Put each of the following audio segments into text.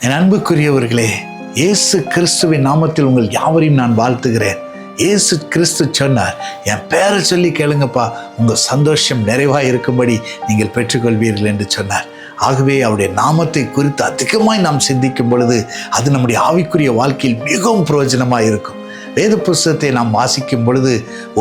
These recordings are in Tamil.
என் அன்புக்குரியவர்களே, இயேசு கிறிஸ்துவின் நாமத்தில் உங்கள் யாவரையும் நான் வாழ்த்துகிறேன். இயேசு கிறிஸ்து சொன்னார், என் பேரை சொல்லி கேளுங்கப்பா, உங்கள் சந்தோஷம் நிறைவாக இருக்கும்படி நீங்கள் பெற்றுக்கொள்வீர்கள் என்று சொன்னார். ஆகவே அவருடைய நாமத்தை குறித்து அதிகமாய் நாம் சிந்திக்கும் பொழுது அது நம்முடைய ஆவிக்குரிய வாழ்க்கையில் மிகவும் பிரயோஜனமாக இருக்கும். வேத புஸ்தகத்தை நாம் வாசிக்கும் பொழுது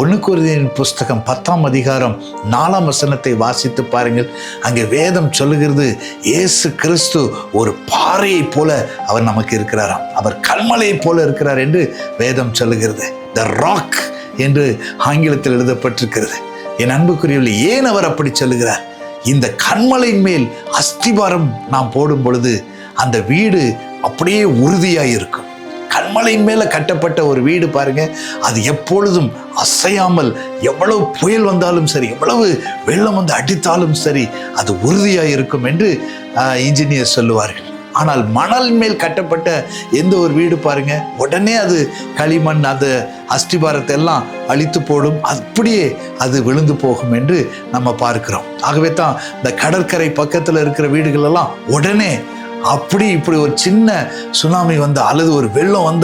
1 கொரிந்தியர் புஸ்தகம் 10ஆம் அதிகாரம் 4ஆம் வசனத்தை வாசித்து பாருங்கள். அங்கே வேதம் சொல்லுகிறது, இயேசு கிறிஸ்து ஒரு பாறையை போல அவர் நமக்கு இருக்கிறாராம், அவர் கல்மலையை போல இருக்கிறார் என்று வேதம் சொல்லுகிறது. த ராக் என்று ஆங்கிலத்தில் எழுதப்பட்டிருக்கிறது. என் அன்புக்குரியவர்களே, ஏன் அவர் அப்படி சொல்லுகிறார்? இந்த கண்மலையின் மேல் அஸ்திபாரம் நாம் போடும் பொழுது அந்த வீடு அப்படியே உறுதியாக இருக்கும். கண்மலையின் மேல கட்டப்பட்ட ஒரு வீடு பாருங்க, அது எப்பொழுதும் அசையாமல், எவ்வளவு புயல் வந்தாலும் சரி, எவ்வளவு வெள்ளம் வந்து அடித்தாலும் சரி, அது உறுதியாக இருக்கும் என்று இன்ஜினியர் சொல்லுவார்கள். ஆனால் மணல் மேல் கட்டப்பட்ட எந்த ஒரு வீடு பாருங்க, உடனே அது களிமண், அது அஸ்திபாரத்தை எல்லாம் அழித்து போடும், அப்படியே அது விழுந்து போகும் என்று நம்ம பார்க்கிறோம். ஆகவே தான் இந்த கடற்கரை பக்கத்தில் இருக்கிற வீடுகள் எல்லாம் உடனே அப்படி இப்படி ஒரு சின்ன சுனாமி வந்தா அல்லது ஒரு வெள்ளம்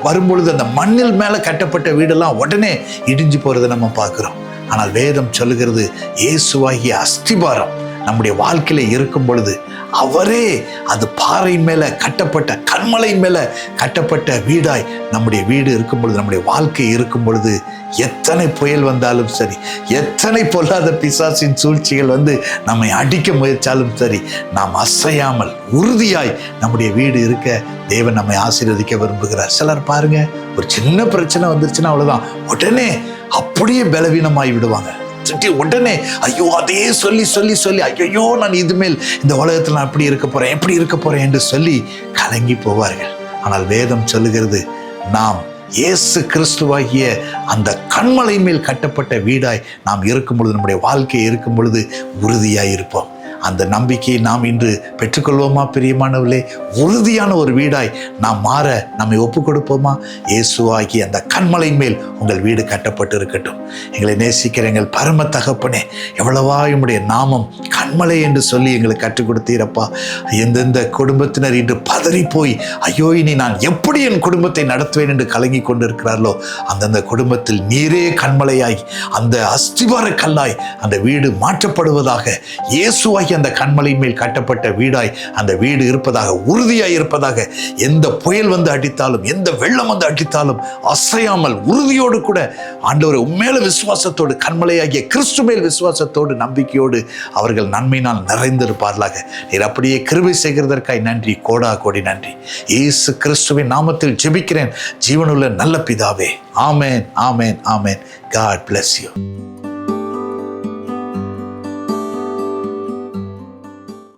வரும்பொழுது அந்த மண்ணில் மேலே கட்டப்பட்ட வீடெல்லாம் உடனே இடிஞ்சு போறதை நம்ம பார்க்கிறோம். ஆனால் வேதம் சொல்லுகிறது, இயேசுவாகிய அஸ்திபாரம் நம்முடைய வாழ்க்கையில இருக்கும் பொழுது அவரே அது பாறை மேல கட்டப்பட்ட, கண்மலை மேல கட்டப்பட்ட வீடாய் நம்முடைய வீடு இருக்கும் பொழுது, நம்முடைய வாழ்க்கை இருக்கும் பொழுது, எத்தனை புயல் வந்தாலும் சரி, எத்தனை பொல்லாத பிசாசின் சூழ்ச்சிகள் வந்து நம்மை அடிக்க முயற்சாலும் சரி, நாம் அசையாமல் உறுதியாய் நம்முடைய வீடு இருக்க தேவன் நம்மை ஆசீர்வதிக்க விரும்புகிறார். சிலர் பாருங்க, ஒரு சின்ன பிரச்சனை வந்துருச்சுன்னா அவ்வளவுதான், உடனே அப்படியே பலவீனமாய் விடுவாங்க. உடனே ஐயோ அதையே சொல்லி சொல்லி சொல்லி ஐயோ நான் இதுமேல் இந்த உலகத்தில் நான் எப்படி இருக்க போறேன் என்று சொல்லி கலங்கி போவார்கள். ஆனால் வேதம் சொல்லுகிறது, நாம் இயேசு கிறிஸ்துவாகிய அந்த கண்மலை மேல் கட்டப்பட்ட வீடாய் நாம் இருக்கும் பொழுது, நம்முடைய வாழ்க்கை இருக்கும் பொழுது உறுதியாய் இருப்போம். அந்த நம்பிக்கையை நாம் இன்று பெற்றுக்கொள்வோமா பிரியமானவர்களே? உறுதியான ஒரு வீடாய் நாம் மாற நம்மை ஒப்புக் கொடுப்போமா? இயேசுவாகி அந்த கண்மலை மேல் உங்கள் வீடு கட்டப்பட்டு இருக்கட்டும். எங்களை நேசிக்கிற எங்கள் பரம தகப்பனே, எவ்வளவா உம்முடைய நாமம் கண்மலை என்று சொல்லி எங்களுக்கு கற்றுக் கொடுத்தீரப்பா. எந்தெந்த குடும்பத்தினர் இன்று பதறி போய் ஐயோ இனி நான் எப்படி என் குடும்பத்தை நடத்துவேன் என்று கலங்கி கொண்டிருக்கிறார்களோ, அந்தந்த குடும்பத்தில் நீரே கண்மலையாய், அந்த அஸ்திபார கல்லாய் அந்த வீடு மாற்றப்படுவதாக. இயேசுவாகி அந்த கண்மலை மேல் கட்டப்பட்ட வீடாய் அந்த வீடு இருப்பதாக, உறுதியாய் இருப்பதாக. எந்த புயல் வந்து அடித்தாலும், எந்த வெள்ளம் வந்து அடித்தாலும் அசையாமல் உறுதியோடு கூட ஆண்டவரே உம்மேல விசுவாசத்தோடு, கண்மலையாகிய கிறிஸ்து மேல் விசுவாசத்தோடு, நம்பிக்கையோடு அவர்கள் நன்மையினால் நிறைந்திருப்பார்களாக. நீர் அப்படியே கிருபை செய்கிறதற்காய் நன்றி, கோடா கோடி நன்றி. இயேசு கிறிஸ்துவின் நாமத்தில் ஜெபிக்கிறேன் ஜீவனுள்ள நல்ல பிதாவே. ஆமேன், ஆமேன், ஆமேன். God bless you.